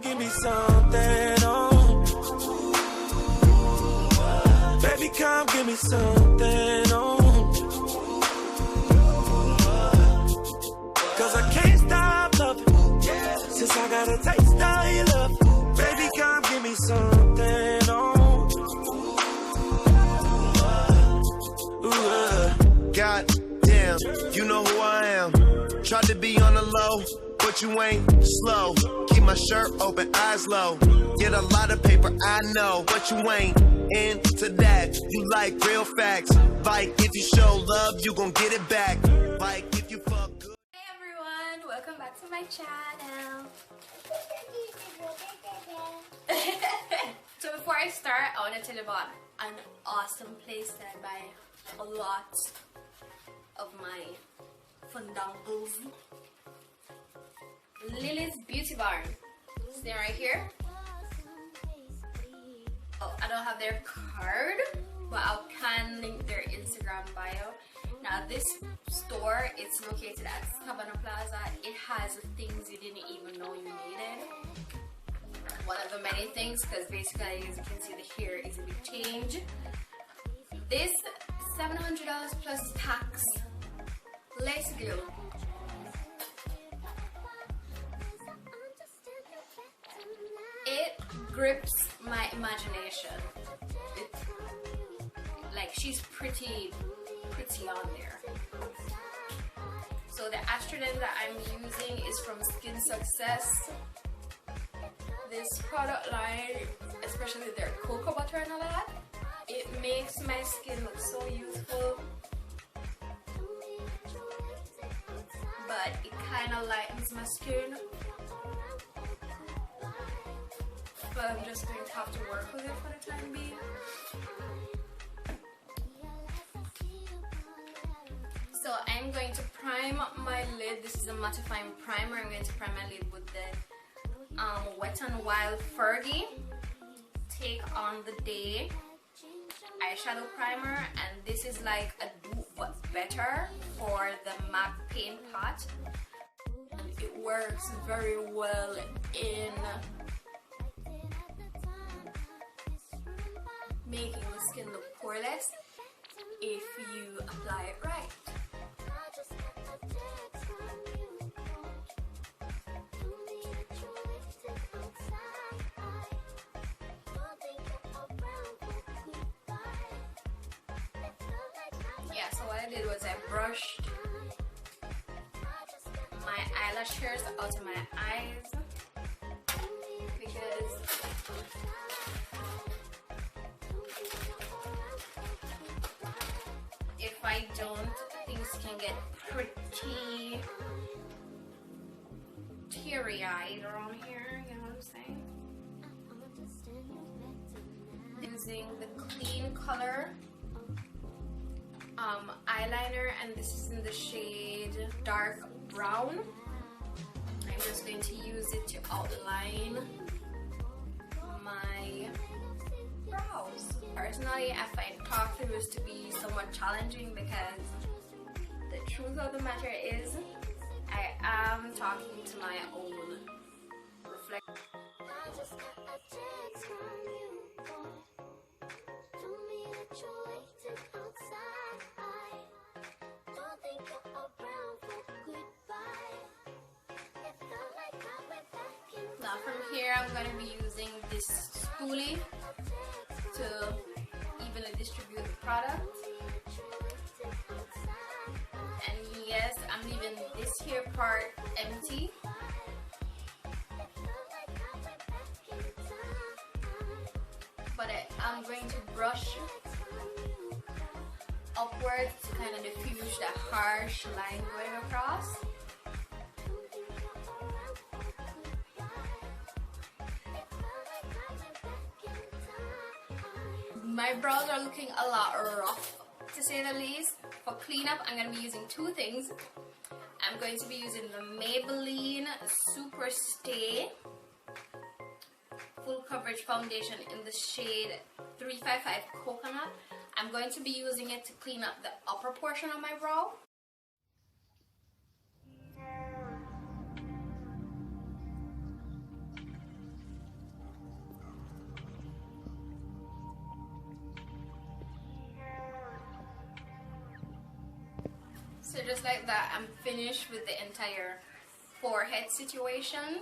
give me something, oh. Baby, come give me something, oh. Cause I can't stop loving, since I got a taste of your love. Baby, come give me something, oh. God damn, you know who I am. Tried to be on the low, but you ain't slow. Keep my shirt open, eyes low. Get a lot of paper, I know, but you ain't into that. You like real facts. Like if you show love, you gon' get it back. Like if you fuck good. Hey everyone, welcome back to my channel. So before I start, I want to tell you about an awesome place that I buy a lot of my fundangles. Lily's Beauty Barn. See right here. Oh, I don't have their card, but I can link their Instagram bio. Now this store, it's located at Cabana Plaza. It has things you didn't even know you needed. One of the many things, because basically as you can see the hair is a big change. This $700 plus tax lace glue. It grips my imagination. Like she's pretty on there. So the astrodent that I'm using is from Skin Success. This product line, especially their cocoa butter and all that, it makes my skin look so youthful, but it kind of lightens my skin. But I'm just going to have to work with it for the time being. So I'm going to prime my lid. This is a mattifying primer. I'm going to prime my lid with the Wet n Wild Fergie Take on the Day eyeshadow primer, and this is like a dupe but better for the MAC paint pot. And it works very well in making the skin look poreless if you apply it right. Yeah, so what I did was I brushed my eyelash hairs out of my eyes because if I don't, things can get pretty teary-eyed around here, you know what I'm saying? Using the Clean Color eyeliner, and this is in the shade Dark Brown. I'm just going to use it to outline my brows. Personally, I find talk-throughs to be somewhat challenging because the truth of the matter is I am talking to my own reflection. Now from here I'm going to be using this spoolie to evenly distribute the product. And yes, I'm leaving this here part empty. But I'm going to brush upwards to kind of diffuse that harsh line going across. My brows are looking a lot rough, to say the least. For cleanup, I'm going to be using two things. I'm going to be using the Maybelline Super Stay Full Coverage Foundation in the shade 355 Coconut. I'm going to be using it to clean up the upper portion of my brow. just like that, I'm finished with the entire forehead situation.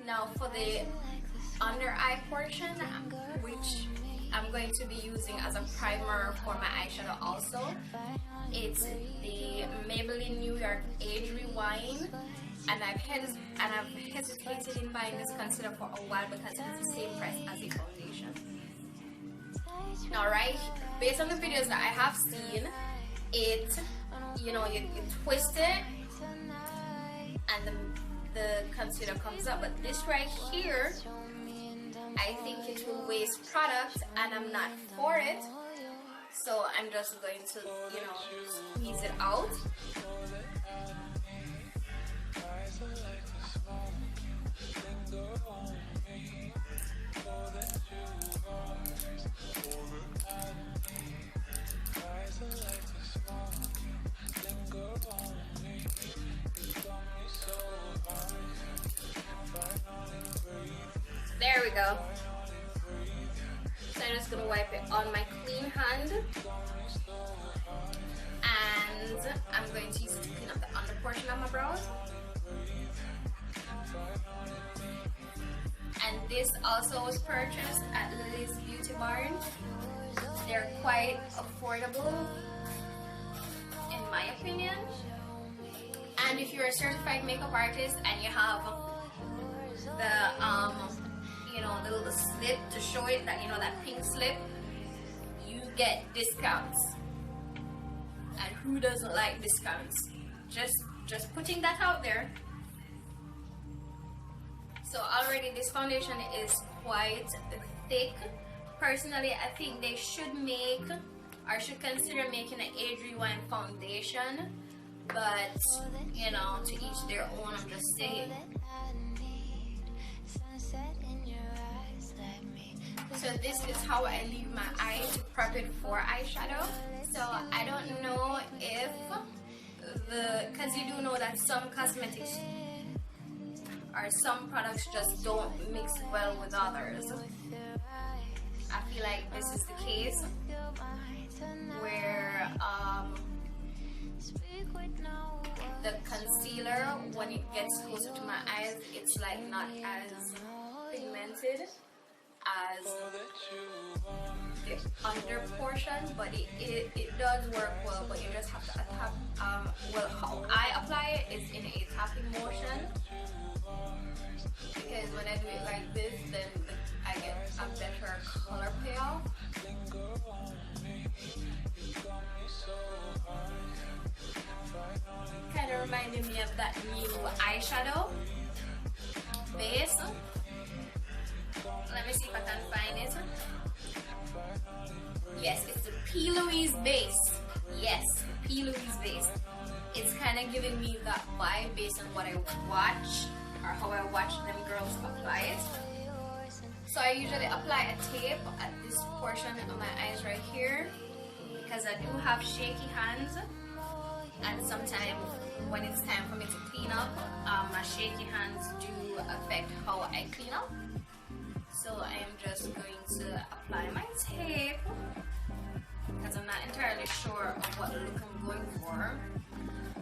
Now for the under eye portion, which I'm going to be using as a primer for my eyeshadow also, it's the Maybelline New York Age Rewind, and I've hesitated in buying this concealer for a while because it's the same price as the foundation. Now right, based on the videos that I have seen, it, you know, you twist it and the concealer comes up, but this right here, I think it will waste product and I'm not for it, so I'm just going to, you know, squeeze it out. There we go. So I'm just gonna wipe it on my clean hand, and I'm going to use it to clean up the under portion of my brows. And this also was purchased at Lily's Beauty Barn. They're quite affordable, in my opinion. And if you're a certified makeup artist and you have the you know, the little slip to show it, that, you know, that pink slip, you get discounts. And who doesn't like discounts? Just putting that out there. So already this foundation is quite thick. Personally, I think they should make, or should consider making an age rewind foundation, but you know, to each their own, I'm just saying. So this is how I leave my eye to prep it for eyeshadow. So I don't know if because you do know that some cosmetics or some products just don't mix well with others. I feel like this is the case where the concealer, when it gets closer to my eyes, it's like not as pigmented as the under portion, but it does work well. But you just have to tap. Well, how I apply it is in a tapping motion, because when I do it like this, then I get a better color payoff. Kind of reminded me of that new eyeshadow base. Let me see if I can find it. Yes, it's the P. Louise base. Yes, the P. Louise base. It's kind of giving me that vibe based on what I watch, or how I watch them girls apply it. So I usually apply a tape at this portion of my eyes right here, because I do have shaky hands, and sometimes when it's time for me to clean up, my shaky hands do affect how I clean up. So I am just going to apply my tape, because I'm not entirely sure of what look I'm going for.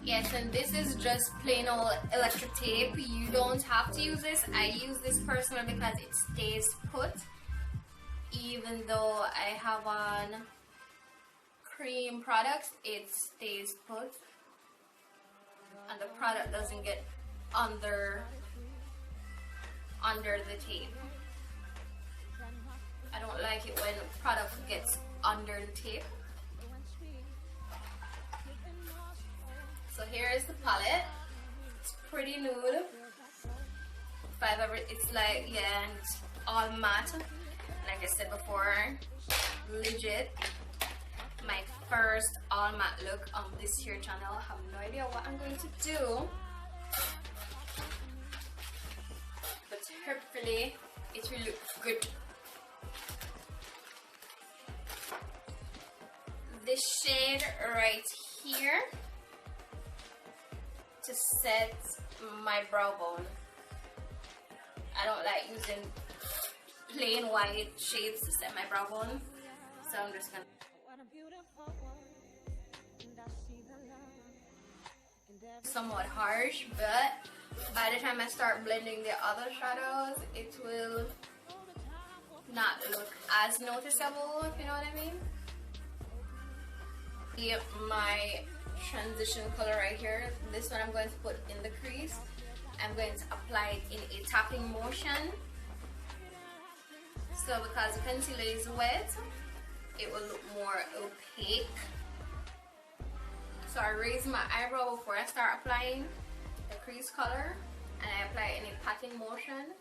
Yes, and this is just plain old electric tape. You don't have to use this. I use this personally because it stays put. Even though I have on cream products, it stays put. And the product doesn't get under the tape. I don't like it when product gets under the tape. So here is the palette. It's pretty nude. It's like, yeah, and it's all matte. Like I said before, legit. My first all matte look on this here channel. I have no idea what I'm going to do, but hopefully it will look good. This shade right here to set my brow bone. I don't like using plain white shades to set my brow bone, so I'm just gonna. somewhat harsh, but by the time I start blending the other shadows, it will not look as noticeable, if you know what I mean. My transition color right here, this one I'm going to put in the crease. I'm going to apply it in a tapping motion. So because the concealer is wet, it will look more opaque. So I raise my eyebrow before I start applying the crease color, and I apply it in a patting motion.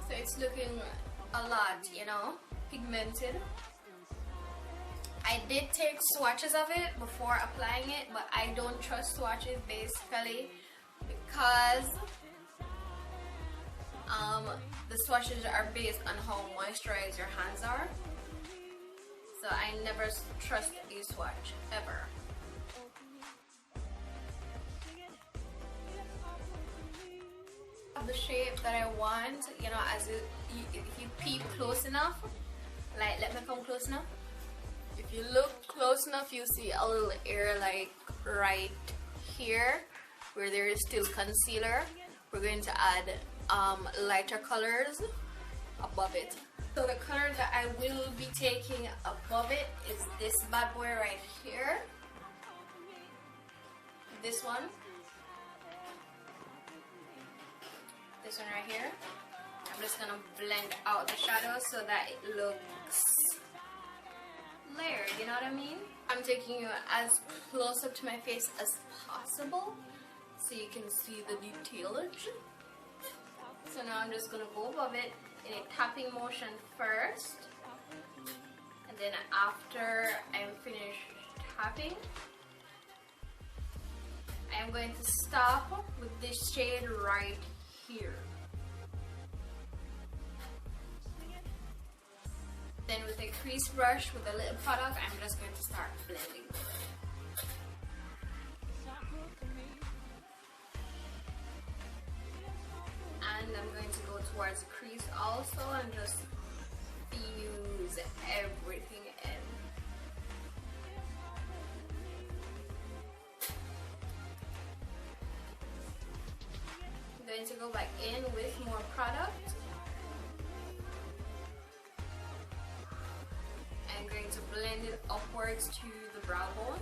So it's looking a lot, you know, pigmented. I did take swatches of it before applying it, but I don't trust swatches basically because the swatches are based on how moisturized your hands are. So I never trust a swatch, ever. The shape that I want, you know, as if you peep close enough, like let me come close enough. If you look close enough, you see a little area like right here where there is still concealer. We're going to add lighter colors above it. So the color that I will be taking above it is this bad boy right here. This one. This one right here. I'm just gonna blend out the shadow so that it looks layered, you know what I mean? I'm taking you as close up to my face as possible so you can see the detailage. So now I'm just gonna go above it in a tapping motion first, and then after I'm finished tapping, I'm going to stop with this shade right here. Then with a crease brush with a little product, I'm just going to start blending with it. And I'm going to go towards the crease also and just fuse everything in. I'm going to go back in with more product. I'm going to blend it upwards to the brow bone.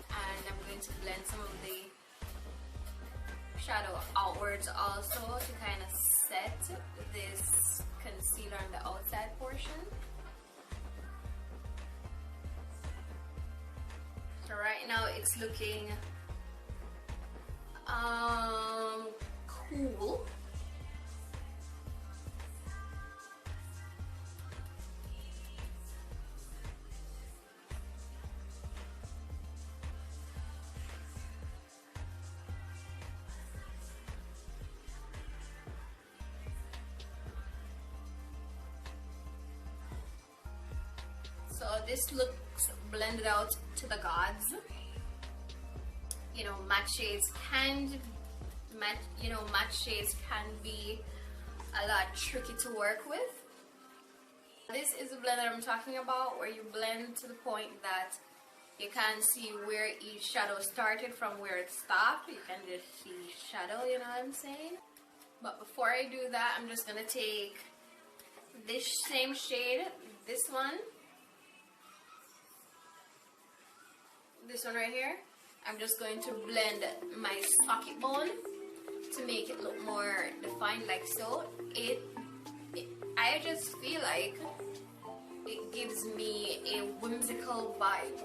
And I'm going to blend some of the shadow outwards also to kind of set this concealer on the outside portion. So right now it's looking cool. So this looks blended out to the gods. You know, matte shades can be a lot tricky to work with. This is the blend that I'm talking about, where you blend to the point that you can see where each shadow started from where it stopped. You can just see shadow, you know what I'm saying? But before I do that, I'm just gonna take this same shade, this one right here. I'm just going to blend my socket bone to make it look more defined, like so. I just feel like it gives me a whimsical vibe.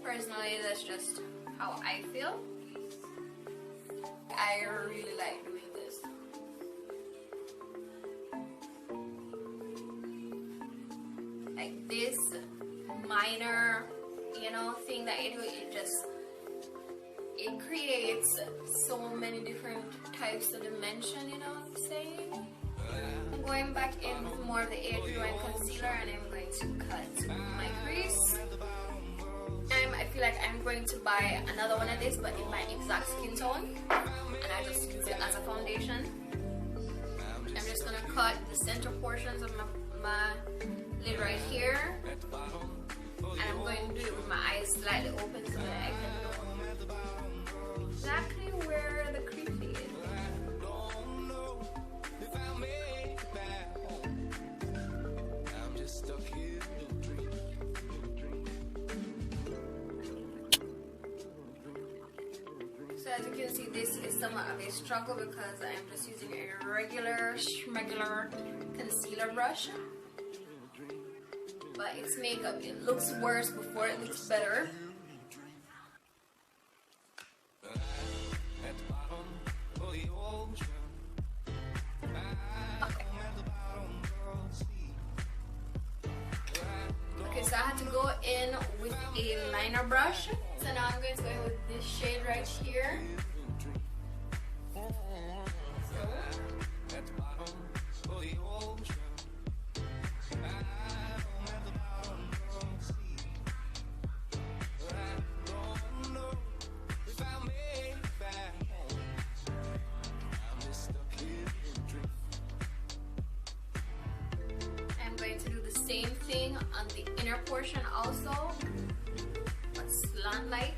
Personally, that's just how I feel. I really like doing this. Like this minor, you know, thing that you do, it creates so many different types of dimension, you know what I'm saying? I'm going back in with more of the age-rewind concealer, and I'm going to cut my crease. I feel like I'm going to buy another one of this, but in my exact skin tone, and I just use it as a foundation. I'm just gonna cut the center portions of my lid right here, and I'm going to do it with my eyes slightly open so that I can know exactly where the crease is. So as you can see, this is somewhat of a struggle because I am just using a regular concealer brush. But it's makeup, it looks worse before it looks better. Okay, so I had to go in with a liner brush. So now I'm going to go in with this shade right here. I'm going to do the same thing on the inner portion also, but slant-like.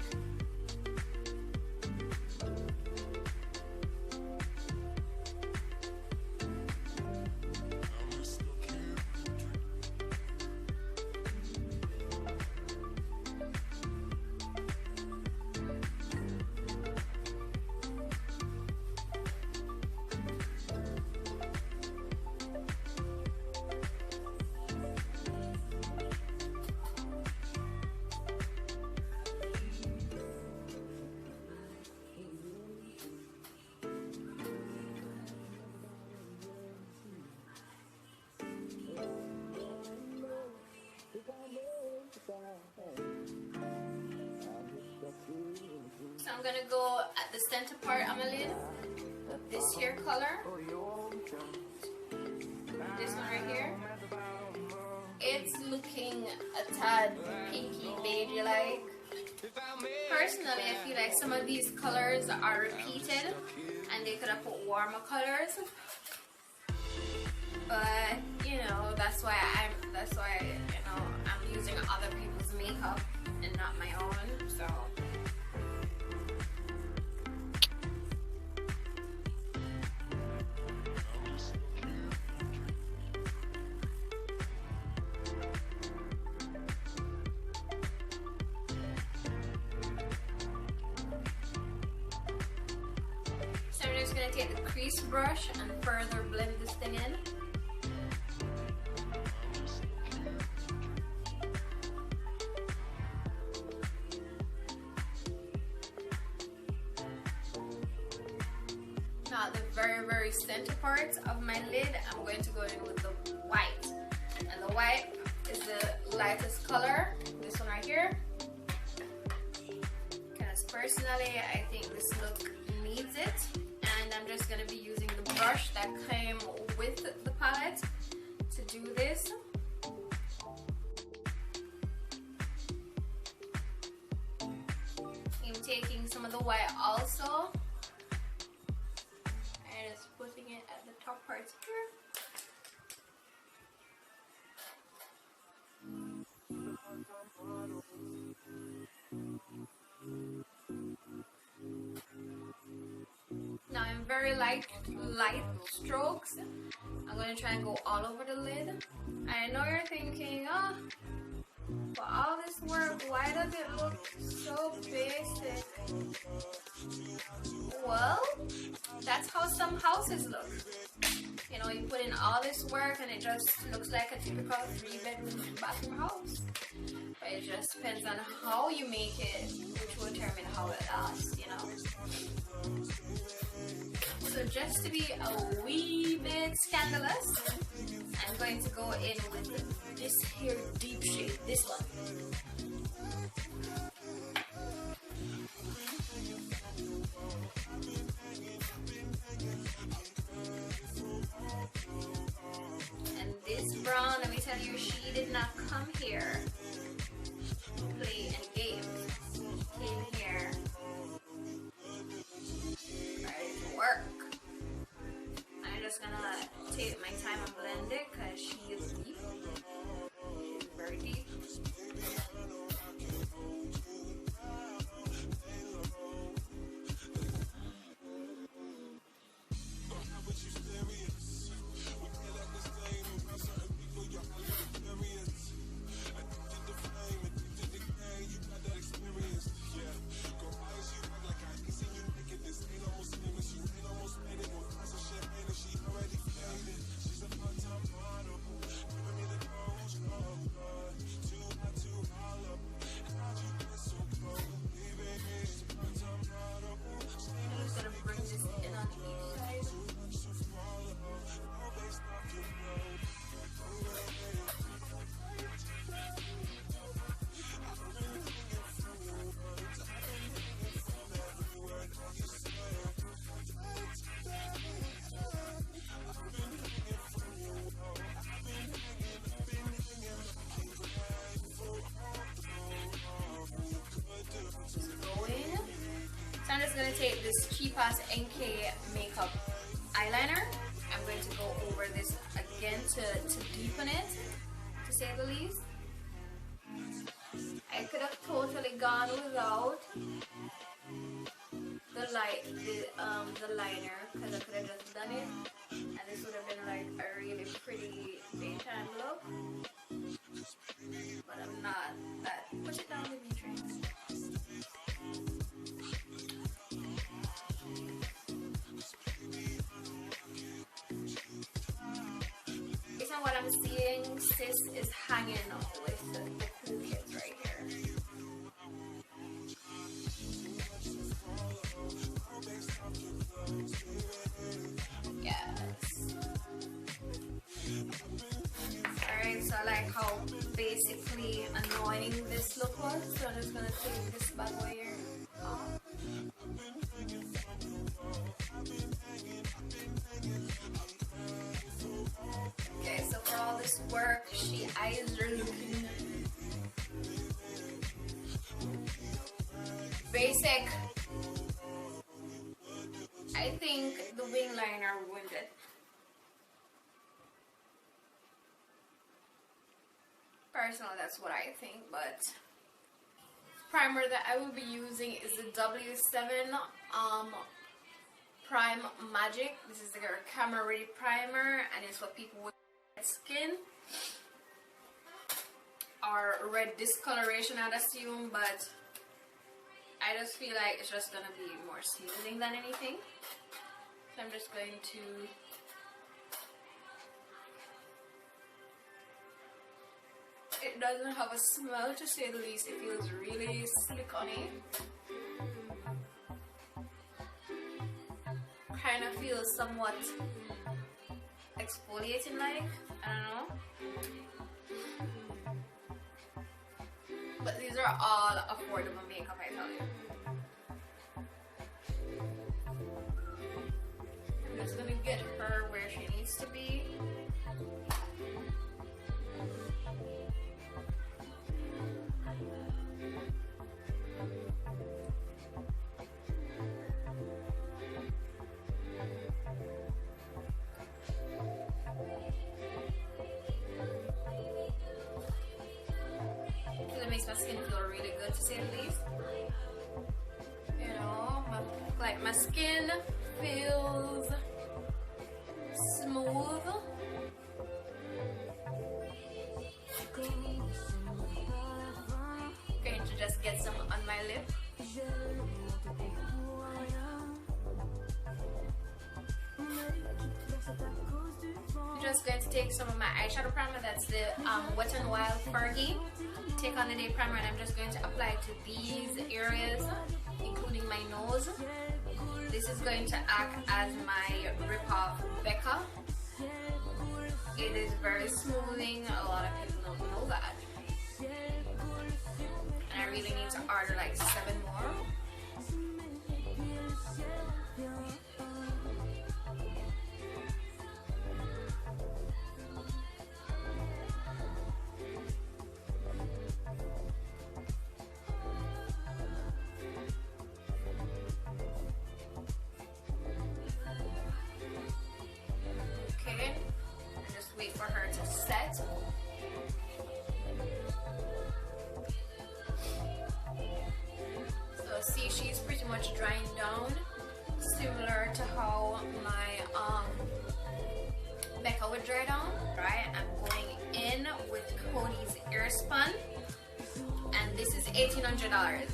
So I'm gonna go at the center part of my lid with this here color. This one right here. It's looking a tad pinky beige like. Personally, I feel like some of these colors are repeated and they could have put warmer colors. But you know, that's why I'm using other people's makeup and not my own. So I'm just gonna take the crease brush and further blend this thing in. Now the very center part of my lid, I'm going to go in with the white. And the white is the lightest color, this one right here. Because personally, I think this look needs it. And I'm just going to be using the brush that came with the palette to do this. I'm taking some of the white also. And just putting it at the top part here. Now in very light strokes, I'm going to try and go all over the lid. I know you're thinking, oh, for all this work, why does it look so basic? Well, that's how some houses look. You know, you put in all this work and it just looks like a typical 3-bedroom, 2-bathroom house. But it just depends on how you make it, which will determine how it lasts, you know. So just to be a wee bit scandalous, I'm going to go in with this here deep shade, this one. And this brown, let me tell you, she did not come here to play any games. She going to take this cheap-ass NK makeup eyeliner. I'm going to go over this again to deepen it, to say the least. I could have totally gone without the liner, because I could have just done it, and this would have been like a really pretty daytime look. But I'm not. Push it down, Dimitri. Based on what I'm seeing, sis is hanging with the cool kids right here. Yes. Alright, so I like how basically annoying this look was, so I'm just gonna take this bad boy here off. Okay, so for all this work, eyes are looking basic. I think the wing liner ruined it. Personally, that's what I think, but primer that I will be using is the W7 Prime Magic. This is their camera ready primer, and it's for people with red skin or red discoloration, I'd assume, but I just feel like it's just gonna be more smoothing than anything. So I'm just going to it doesn't have a smell, to say the least. It feels really silicone-y. Kind of feels somewhat exfoliating like, I don't know. But these are all affordable makeup, I tell you. I'm just gonna get her where she needs to be. It makes my skin feel really good, to say the least. You know, like my skin feels smooth. Going to just get some on my lip. I'm just going to take some of my eyeshadow primer. That's the Wet n Wild Fergie Take on the Day primer, and I'm just going to apply it to these areas, including my nose. This is going to act as my rip-off Becca. It is very smoothing. A lot of people don't know that. And I really need to order like 7 more. For her to set. So see, she's pretty much drying down, similar to how my Becca would dry down, right? I'm going in with Cody's Airspun, and this is $1,800.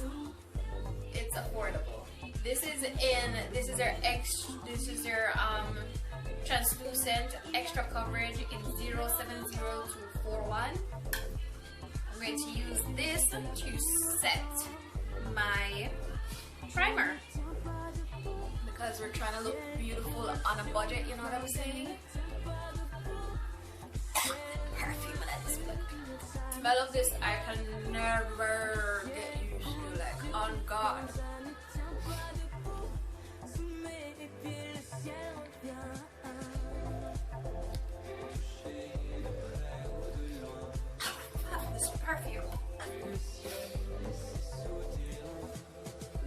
It's affordable. This is their translucent extra coverage in 070-41. I'm going to use this to set my primer because we're trying to look beautiful on a budget, you know what I'm saying? Perfume, let's look. Smell of this I can never get used to, like, on God.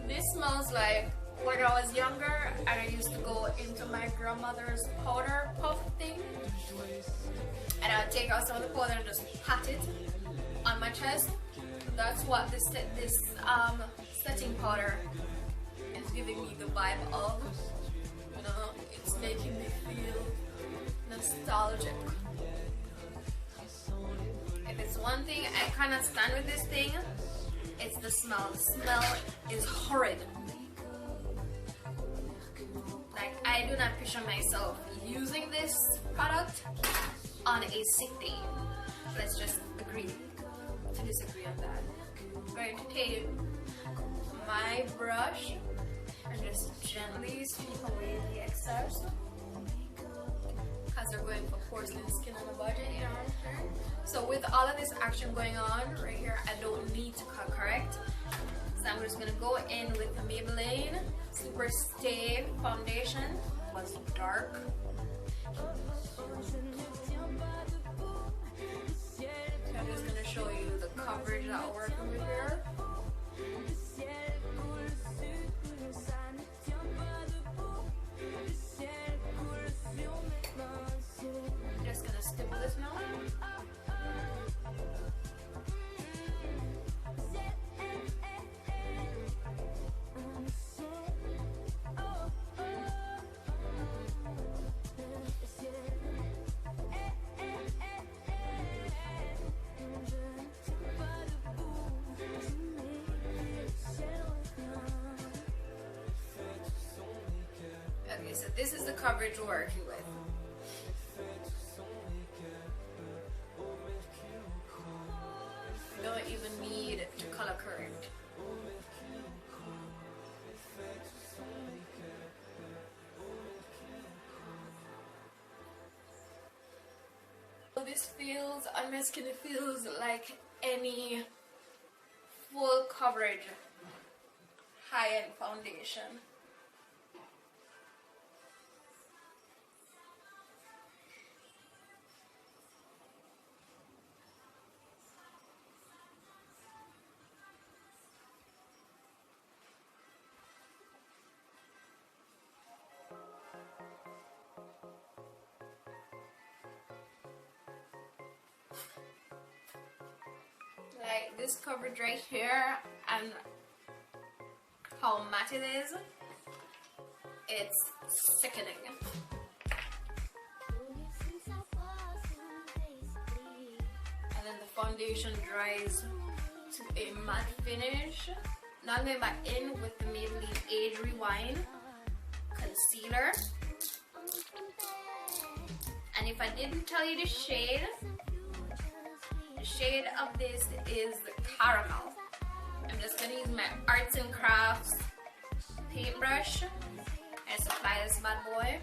This smells like when when I was younger and I used to go into my grandmother's powder puff thing, and I would take out some of the powder and just pat it on my chest. That's what this setting powder is giving me the vibe of. You know, it's making me feel nostalgic. If it's one thing I cannot stand with this thing, it's the smell. The smell is horrid. Like, I do not picture myself using this product on a sick day. Let's just agree to disagree on that. I'm going to take my brush and just gently sweep away the excess, because we're going for porcelain skin on a budget, you know what I'm saying? So with all of this action going on right here, I don't need to cut correct. So I'm just gonna go in with the Maybelline Super Stay Foundation. It was dark. So I'm just gonna show you the coverage that we're working with here. Just gonna stipple this now. Okay, so this is the coverage we're working with. You don't even need to color correct. So this feels, on my skin, it feels like any full coverage high-end foundation. Like this coverage right here and how matte it is, it's sickening. And then the foundation dries to a matte finish. Now I'm going back in with the Maybelline Age Rewind Concealer. And if I didn't tell you the shade of this is Caramel. I'm just going to use my Arts and Crafts paintbrush and supply this bad boy.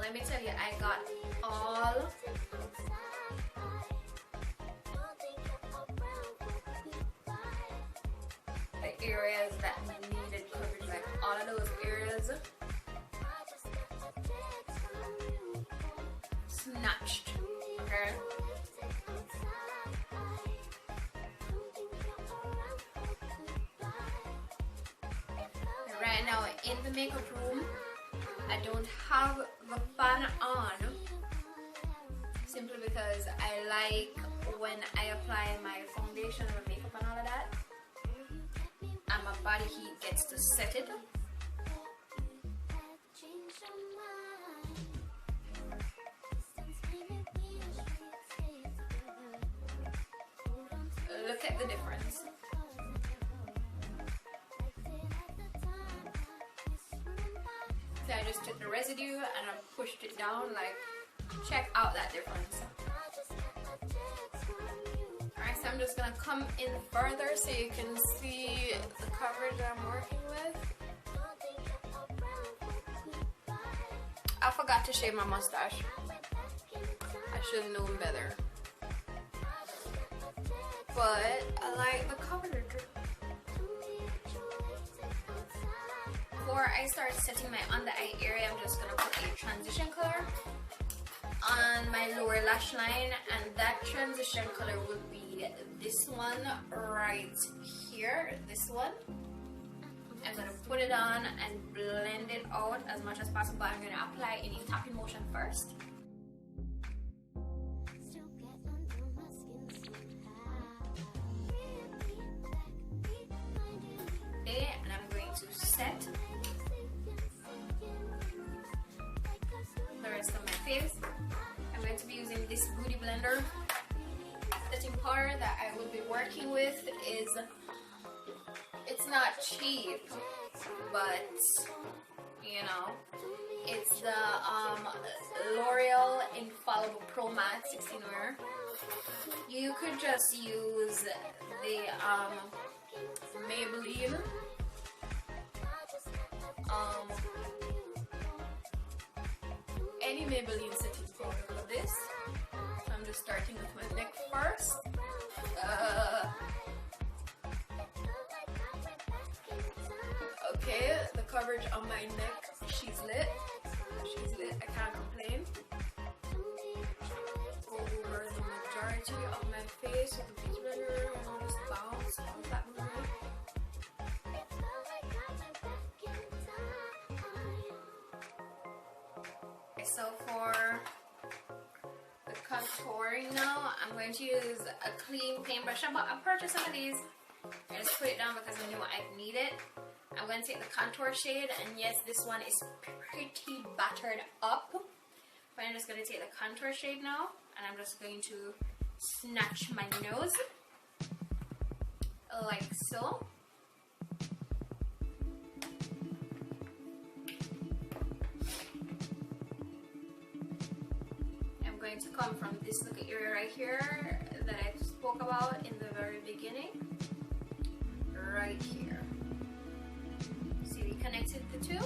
Let me tell you, I got all the areas that needed coverage, like all of those areas snatched, okay? Right now in the makeup room, I don't have the fan on, simply because I like when I apply my foundation or makeup and all of that, and my body heat gets to set it. Look at the difference. So I just took the residue and I pushed it down, like, check out that difference. Alright, so I'm just gonna come in further so you can see the coverage that I'm working with. I forgot to shave my mustache. I should have known better. But I like the coverage. Before I start setting my under eye area, I'm just gonna put a transition color on my lower lash line, and that transition color would be this one right here, this one. I'm going to put it on and blend it out as much as possible. I'm going to apply any tapping motion first. Okay, and I'm going to set the rest of my face. I'm going to be using this Beauty Blender setting powder that I will be working with. It's not cheap, but you know, it's the L'Oreal Infallible Pro Matte 16 wear. You could just use the Maybelline any Maybelline setting powder for this. So I'm just starting with my neck first. Okay, the coverage on my neck, she's lit. She's lit, I can't complain. Go over the majority of my face with the Beauty Blender and just bounce all that movement. So for the contouring now, I'm going to use a clean paintbrush. I purchased some of these. I just put it down because I knew I'd need it. I'm going to take the contour shade, and yes, this one is pretty battered up. But I'm just going to take the contour shade now, and I'm just going to snatch my nose like so. I'm going to come from this little area right here that I spoke about in the very beginning, right here. See, we connected the two.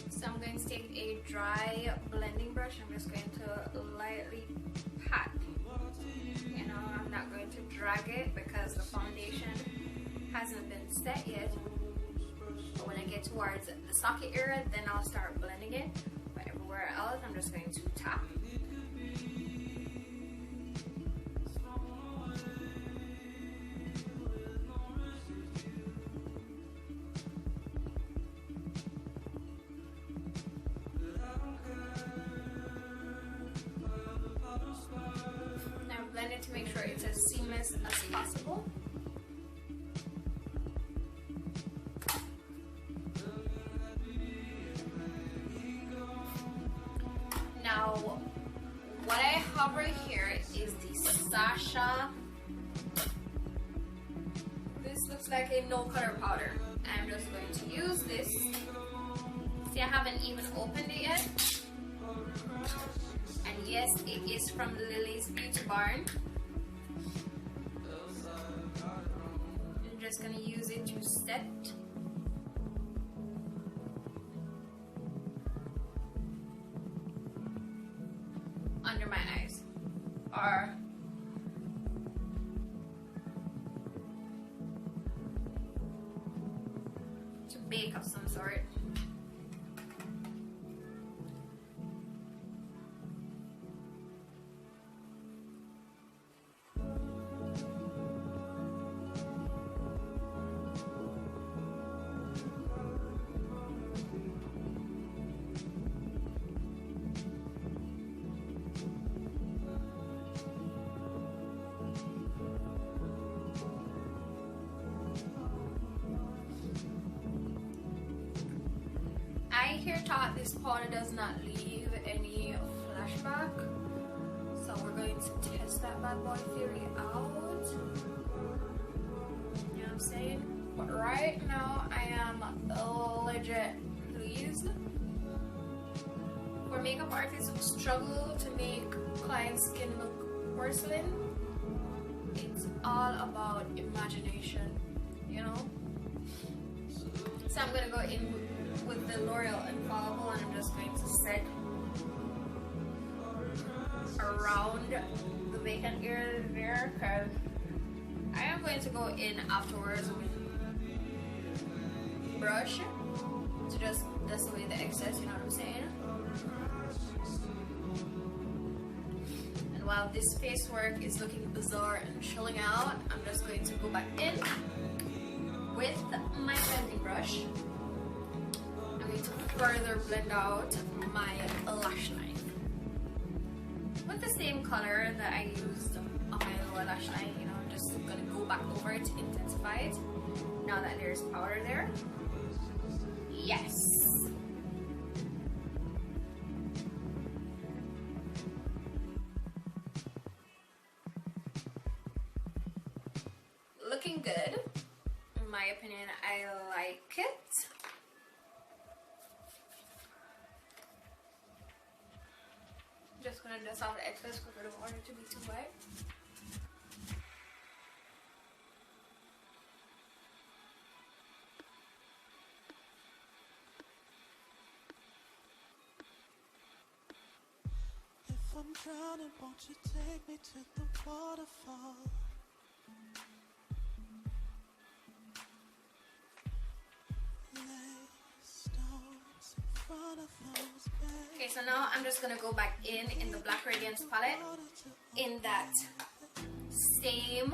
So I'm going to take a dry blending brush. I'm just going to lightly pat. You know, I'm not going to drag it because the foundation hasn't been set yet. But when I get towards the socket area, then I'll start blending it. But everywhere else, I'm just going to tap. Now blend it to make sure it's as seamless as possible. Now, what I have right here is the Sasha. This looks like a no color powder. I'm just going to use this. See, I haven't even opened it yet. And yes, it is from Lily's Beauty Barn. I'm just going to use it to set. Under my eyes, or to bake of some sort. I hear taught this powder does not leave any flashback, so we're going to test that bad boy theory out. You know what I'm saying? But right now I am legit pleased. For makeup artists who struggle to make client skin look porcelain, it's all about imagination, you know? So I'm gonna go in with the L'Oreal Infallible, and I'm just going to set around the vacant area there, because I am going to go in afterwards with brush to just dust away the excess, you know what I'm saying? And while this face work is looking bizarre and chilling out, I'm just going to go back in with my blending brush. I'm going to further blend out my lash line with the same color that I used on my lower lash line. You know, I'm just gonna go back over it to intensify it now that there's powder there. Yes. Looking good, in my opinion. I like it. Just gonna dust off the excess because I don't want it to be too wet. If I'm drowning, won't you take me to the waterfall? Lay stones in front of those beds. Okay, so now I'm just gonna go back in the Black Radiance palette in that same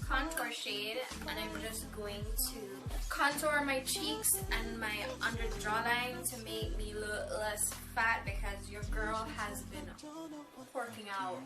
contour shade, and I'm just going to contour my cheeks and my under the jawline to make me look less fat, because your girl has been working out.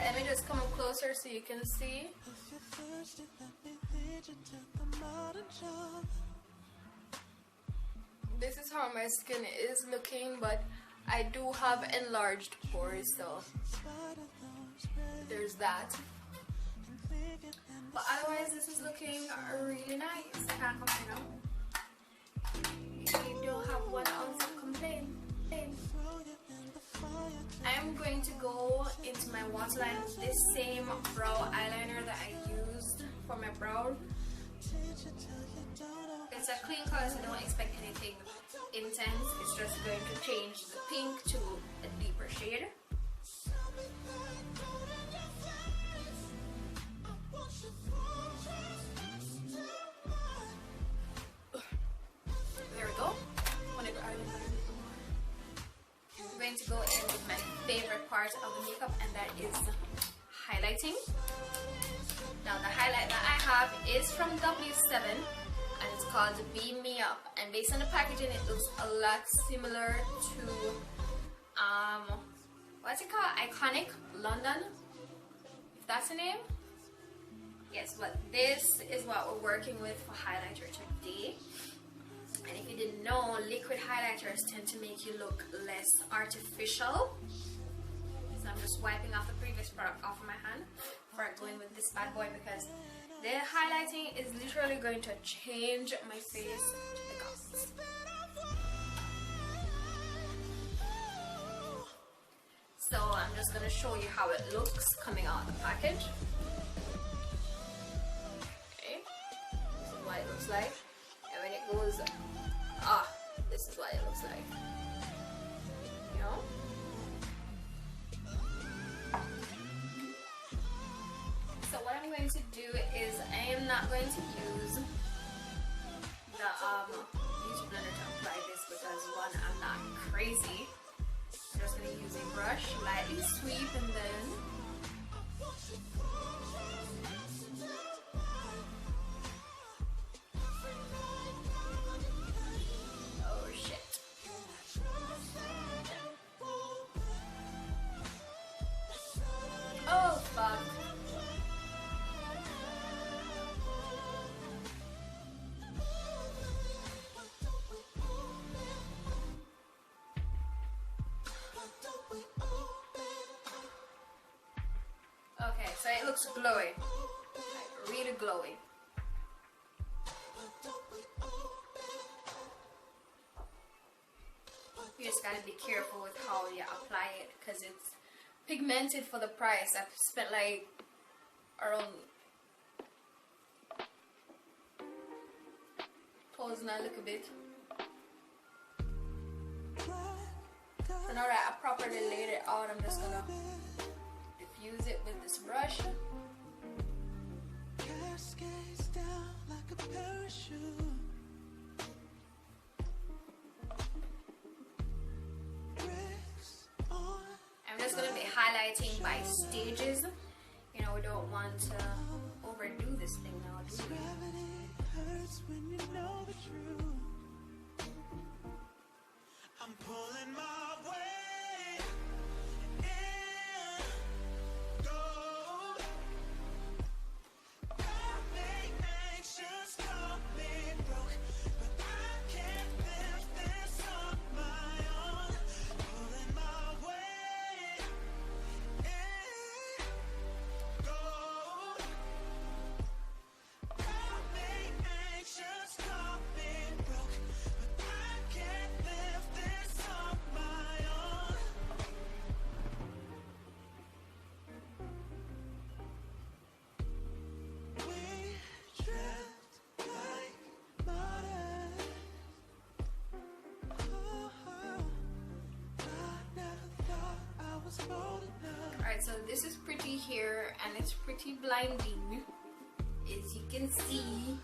Let me just come up closer so you can see. This is how my skin is looking, but I do have enlarged pores, so there's that. But otherwise, this is looking really nice. Can't complain. You don't have 1 ounce of complaint. I'm going to go into my waterline with this same brow eyeliner that I used for my brow. It's a clean color, so don't expect anything intense. It's just going to change the pink to a deeper shade. There we go. I'm going to go in with my favorite part of the makeup, and that is highlighting. Now the highlight that I have is from W7, and it's called Beam Me Up, and based on the packaging it looks a lot similar to what's it called, Iconic London, if that's the name. Yes, but this is what we're working with for highlighter today. And if you didn't know, liquid highlighters tend to make you look less artificial. So I'm just wiping off the previous product off of my hand before going with this bad boy, because the highlighting is literally going to change my face to the gods. So I'm just going to show you how it looks coming out of the package. Okay, this is what it looks like. And when it goes, this is what it looks like. You know? So what I'm going to do is I am not going to use the beauty blender to apply this, because one, I'm not crazy. I'm just going to use a brush, lightly sweep, and then looks glowy, like really glowy. You just gotta be careful with how you apply it because it's pigmented for the price. I've spent like around pause now a little bit. So now that I properly laid it out, I'm just gonna diffuse it with this brush. Cascades down like a parachute. I'm just gonna be highlighting by stages. You know, we don't want to overdo this thing now, do we? Gravity hurts when you know the truth. I'm pulling my way in gold. I make anxious, call me broke, but I can't live this on my own. Pulling my way in gold. I make anxious, call me broke, but I can't live this on my own. We drift like martyrs. I never thought I was bold enough. Alright, so this is pretty here and it's pretty blinding, as you can see.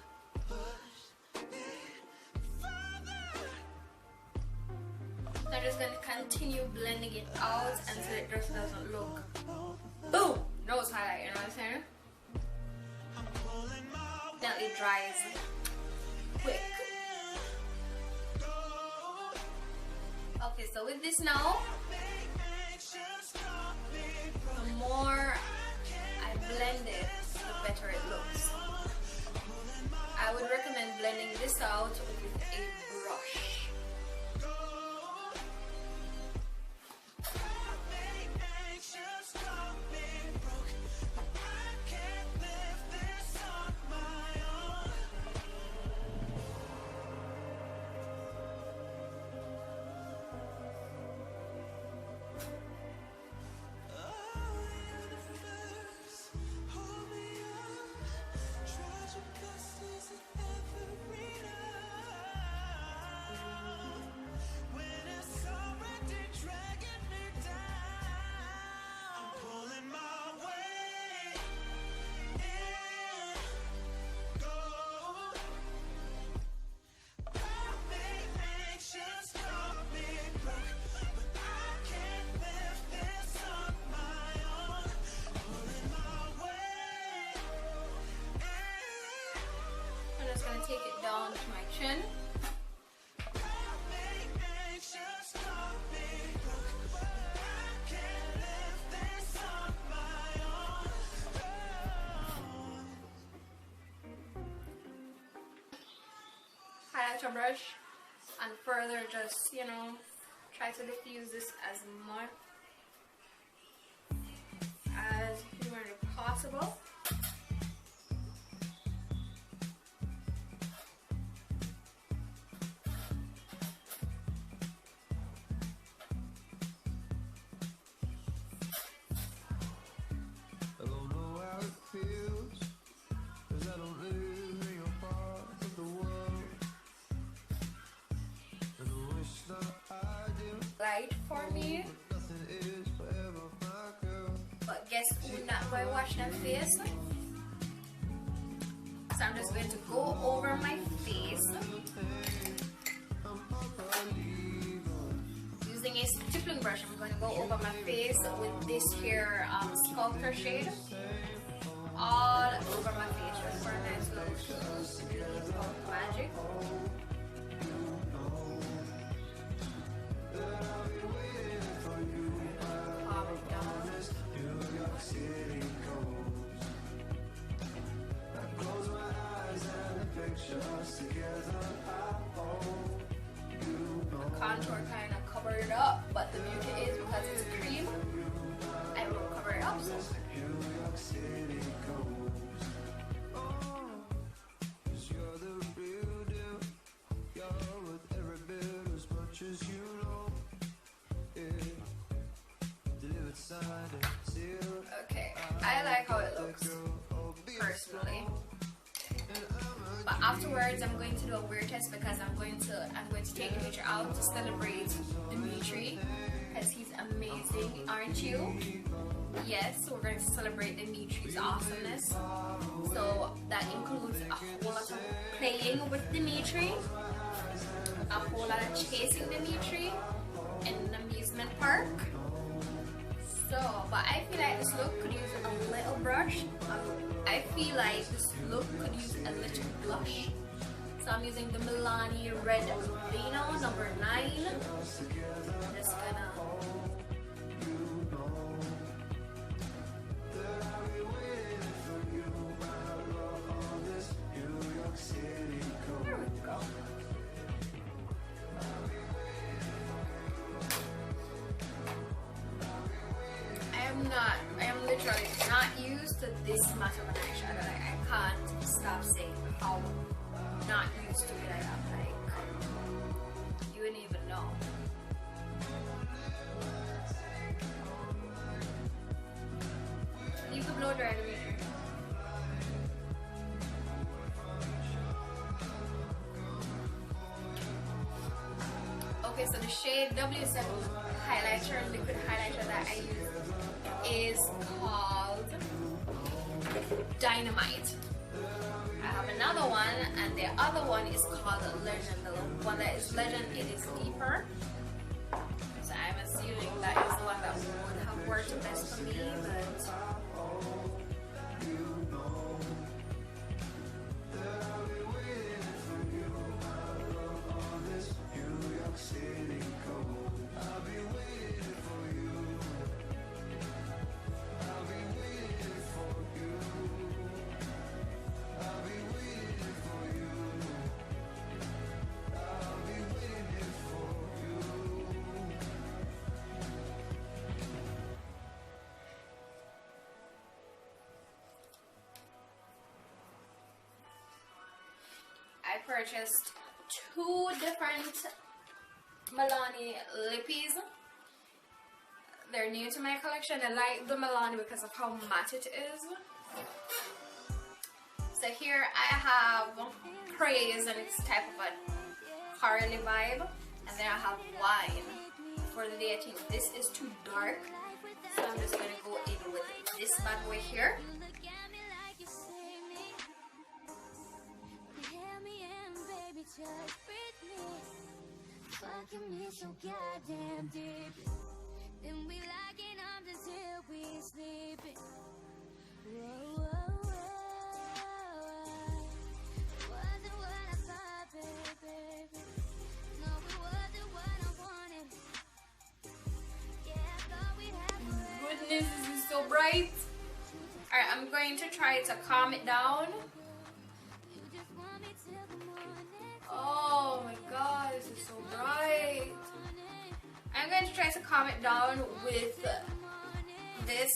So I'm just gonna continue blending it out until it just doesn't look boom! Nose highlight, you know what I'm saying? Then it dries quick. Okay, so with this now, the more I blend it, the better it looks. I would recommend blending this out with a brush. Take it down to my chin. Highlighter brush and further just, you know, try to diffuse this as much as humanly possible. Light for me, but guess who's not going to wash their face? So I'm just going to go over my face using a stippling brush. I'm going to go over my face with this here sculptor shade all over my face just for a nice little magic. The contour kind of covered it up, but the beauty is because it's cream, I will cover it up. So. personally. But afterwards, I'm going to do a wear test because I'm going to take Dimitri out to celebrate Dimitri because he's amazing, aren't you? Yes, we're going to celebrate Dimitri's awesomeness. So that includes a whole lot of playing with Dimitri, a whole lot of chasing Dimitri in an amusement park. So, but I feel like this look could use a little brush. I feel like this look could use a little blush. So I'm using the Milani Red Vino number 9. I'm just gonna... There we go. I am literally not used to this much of an eyeshadow. Like, I can't stop saying how not used to it I am. Like, you wouldn't even know. Leave the blow dry, Dimitri. Okay, so the shade W7 highlighter, liquid highlighter that I use is called Dynamite. I have another one, and the other one is called Legend. The one that is Legend, it is deeper. So I'm assuming that is the one that would have worked best for me, but I purchased 2 different Milani lippies. They're new to my collection. I like the Milani because of how matte it is. So here I have Praise, and it's type of a corally vibe, and then I have Wine for the dating. This is too dark, so I'm just gonna go in with this bad boy here. Fucking me so goddamn deep. Then we locking arms until we sleeping. Whoa, whoa, whoa. Wasn't what I thought, baby. No, it wasn't what I wanted. Yeah, I thought we'd have forever. Goodness, this is so bright. Alright, I'm going to try to calm it down. You just want me till the morning. Oh my god, this is so bright. I'm going to try to calm it down with this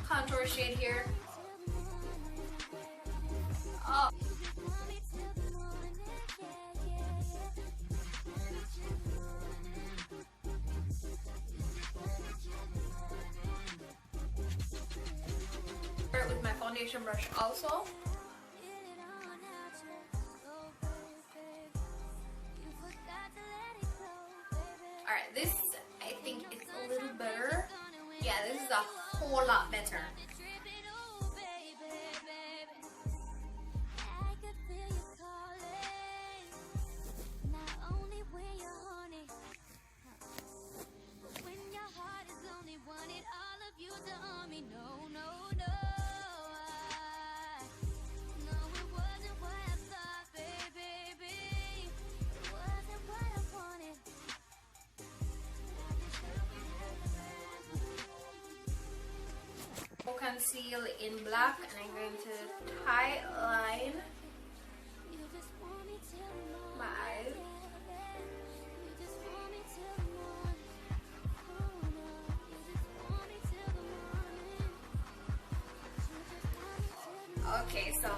contour shade here. Oh. With my foundation brush also. Alright, this I think is a little better. Yeah, this is a whole lot better. Conceal in black, and I'm going to highline my eyes. Okay, so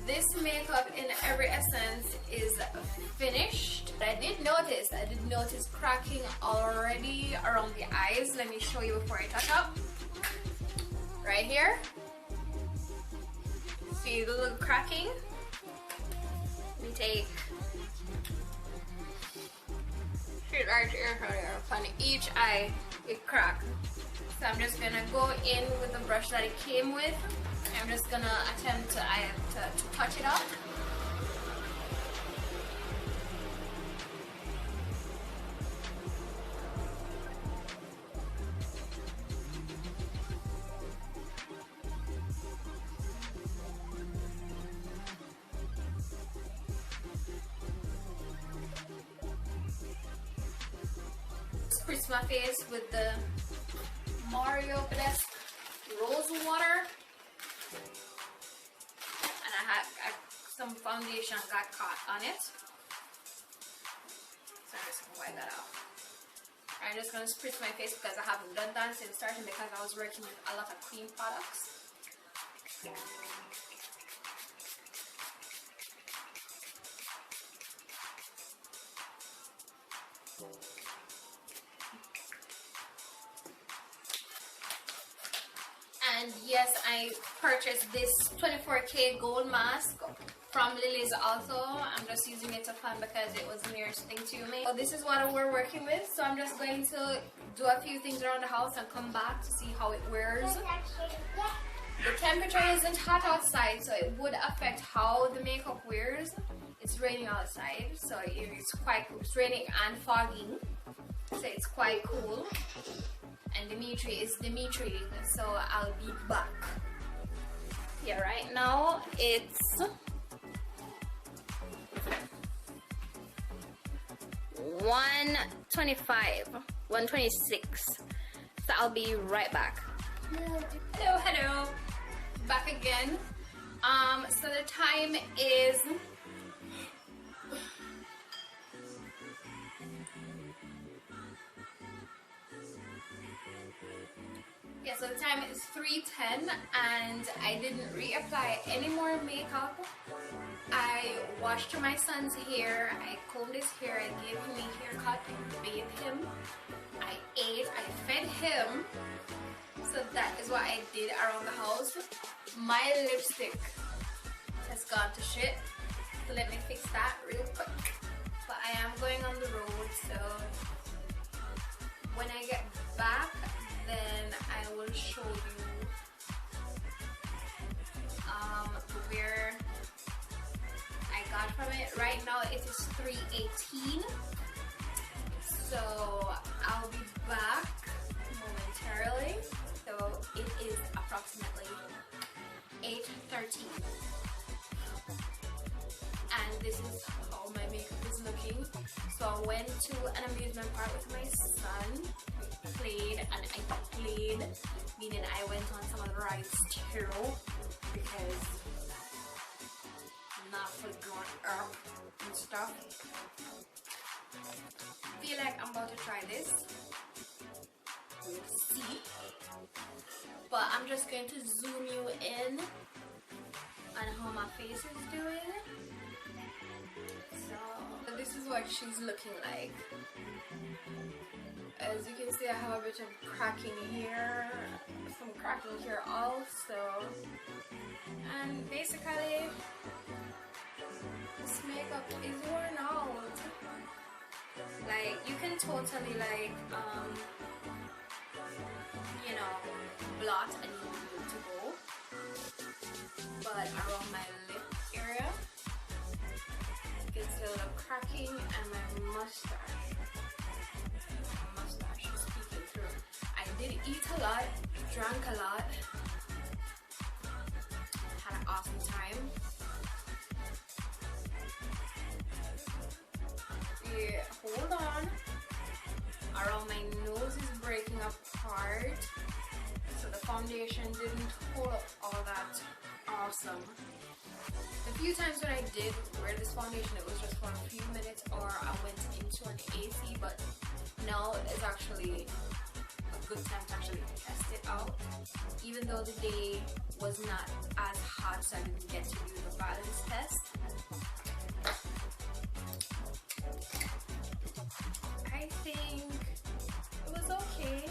this makeup in every essence is finished. I did notice cracking already around the eyes. Let me show you before I touch up. right here. See the little cracking? Let me take it right here on each eye, it cracked. So I'm just gonna go in with the brush that it came with. I'm just gonna attempt to touch it up. Spritz my face with the Mario Badesque rose water, and I had some foundation got caught on it, so I'm just gonna wipe that out. I'm just gonna spritz my face because I haven't done that since starting because I was working with a lot of cream products. And yes, I purchased this 24K gold mask from Lily's also. I'm just using it to fun because it was the nearest thing to me. So this is what we're working with. So I'm just going to do a few things around the house and come back to see how it wears. The temperature isn't hot outside, so it would affect how the makeup wears. It's raining outside, so it's raining and fogging, so it's quite cool. And Dimitri is Dimitri, so I'll be back. Yeah, right now it's 1:26, so I'll be right back. Hello, back again. So the time is so the time is 3:10 and I didn't reapply any more makeup. I washed my son's hair, I combed his hair, I gave him a haircut, I bathed him, I ate, I fed him. So that is what I did around the house. My lipstick has gone to shit, so let me fix that real quick. But I am going on the road, so when I get back, then I will show you where I got from it. Right now it is 3:18, so I'll be back momentarily. So it is approximately 8:13, and this is how my makeup is looking. So I went to an amusement park with my son. Played, and I played, meaning I went on some of the rides too, because I'm not fully grown up and stuff. Feel like I'm about to try this. We'll see. But I'm just going to zoom you in on how my face is doing. So this is what she's looking like. As you can see, I have a bit of cracking here, some cracking here also, and basically this makeup is worn out. Like, you can totally you know, blot and you'll be good to go, but around my lip area you can see a little cracking, and my mustache is peeking through. I did eat a lot, drank a lot, had an awesome time. Yeah, hold on. Around my nose is breaking apart, so the foundation didn't hold up all that awesome. The few times when I did wear this foundation, it was just for a few minutes, or I went into an AC, but now is actually a good time to actually test it out, even though the day was not as hot, so I didn't get to do the balance test. I think it was okay.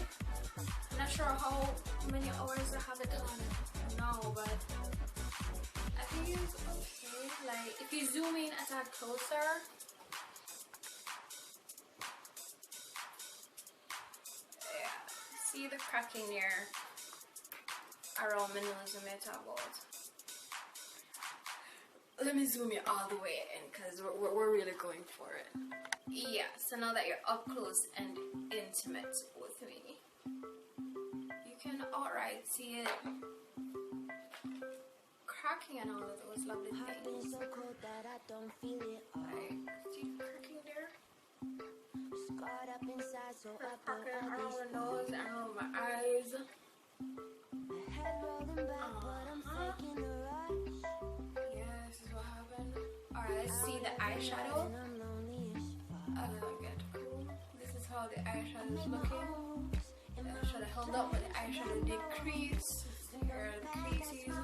I'm not sure how How many hours I have it on? No, but I think it's okay. Like if you zoom in a tad closer, yeah, see the cracking there around my nose and my about. Let me zoom you all the way in because we're really going for it. Yeah, so now that you're up close and intimate with me, you can alright see it cracking and all of those lovely things. Like, see the cracking there? Cracking around the nose and around my eyes. Yeah, this is what happened. Alright, let's see the eyeshadow. This is how the eyeshadow is looking. The eyeshadow held up, but the eyeshadow decreased. Here are the creases.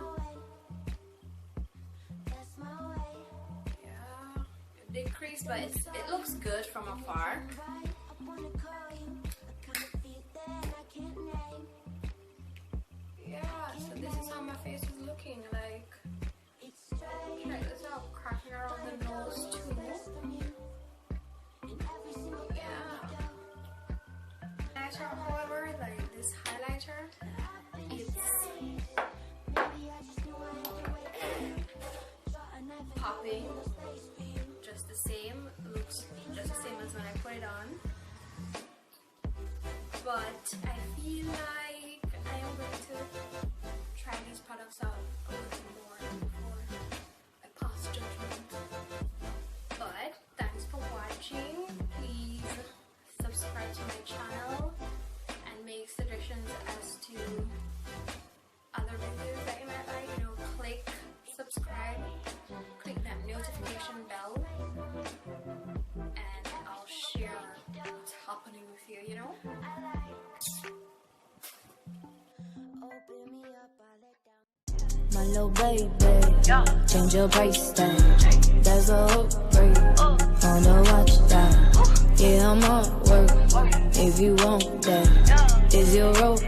Yeah, it decreased, but it looks good from afar. Yeah, so this is how my face is looking like. Check this out, cracking around the nose too. Yeah. Highlighter, however, like this highlighter, it's popping just the same, looks just the same as when I put it on. But I feel like I am going to try these products out a little more before I pass judgment. But thanks for watching. Please subscribe to my channel and make suggestions as to other videos that you might like. You know, click subscribe, click that notification bell, and I'll share what's happening with you, you know? My little baby, change your price tag. That's a hook break on the watch that. Yeah, I'm on work. If you want that, is your rope